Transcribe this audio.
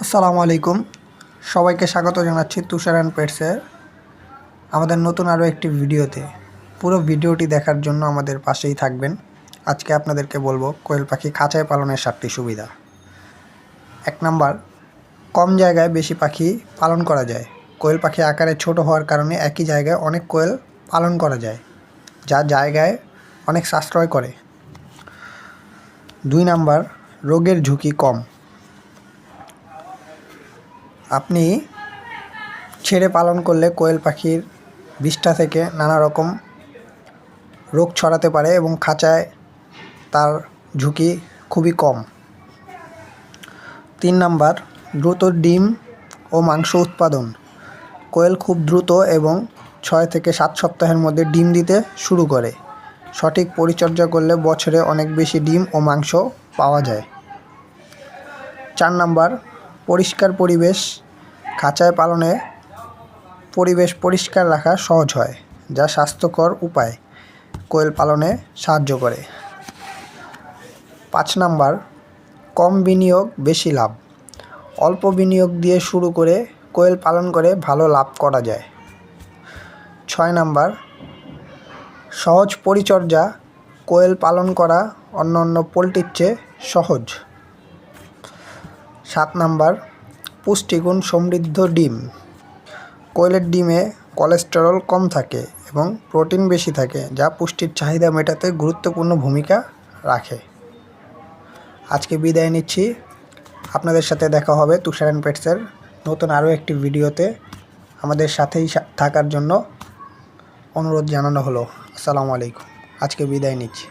আসসালামু আলাইকুম। সবাইকে স্বাগত জানাচ্ছি তুষার অ্যান্ড পেটসের আমাদের নতুন আরও একটি ভিডিওতে। পুরো ভিডিওটি দেখার জন্য আমাদের পাশেই থাকবেন। আজকে আপনাদেরকে বলবো কোয়েল পাখি খাঁচায় পালনের 7টি সুবিধা। 1 নাম্বার, কম জায়গায় বেশি পাখি পালন করা যায়। কোয়েল পাখি আকারে ছোট হওয়ার কারণে একই জায়গায় অনেক কোয়েল পালন করা যায়, যা জায়গায় অনেক সাশ্রয় করে। 2 নাম্বার, রোগের ঝুঁকি কম। আপনি ছেড়ে পালন করলে কোয়েল পাখির বিষ্ঠা থেকে নানা রকম রোগ ছড়াতে পারে এবং খাঁচায় তার ঝুঁকি খুবই কম। 3 নাম্বার, দ্রুত ডিম ও মাংস উৎপাদন। কোয়েল খুব দ্রুত এবং 6 থেকে 7 সপ্তাহের মধ্যে ডিম দিতে শুরু করে। সঠিক পরিচর্যা করলে বছরে অনেক বেশি ডিম ও মাংস পাওয়া যায়। 4 নাম্বার, পরিষ্কার পরিবেশ। খাঁচায় পালনে পরিবেশ পরিষ্কার রাখা সহজ হয়, যা স্বাস্থ্যকর উপায় কোয়েল পালনে সাহায্য করে। 5 নাম্বার, কম বিনিয়োগ বেশি লাভ। অল্প বিনিয়োগ দিয়ে শুরু করে কোয়েল পালন করে ভালো লাভ করা যায়। 6 নাম্বার, সহজ পরিচর্যা। কোয়েল পালন করা অন্যান্য পোলট্রির চেয়ে সহজ। 7 নাম্বার, পুষ্টিগুণ সমৃদ্ধ ডিম। কোয়েলের ডিমে কোলেস্টেরল কম থাকে এবং প্রোটিন বেশি থাকে, যা পুষ্টির চাহিদা মেটাতে গুরুত্বপূর্ণ ভূমিকা রাখে। আজকে বিদায় নিচ্ছি। আপনাদের সাথে দেখা হবে তুষার অ্যান্ড পেটসের নতুন আরও একটি ভিডিওতে। আমাদের সাথেই থাকার জন্য অনুরোধ জানানো হলো। আসসালামু আলাইকুম। আজকে বিদায় নিচ্ছি।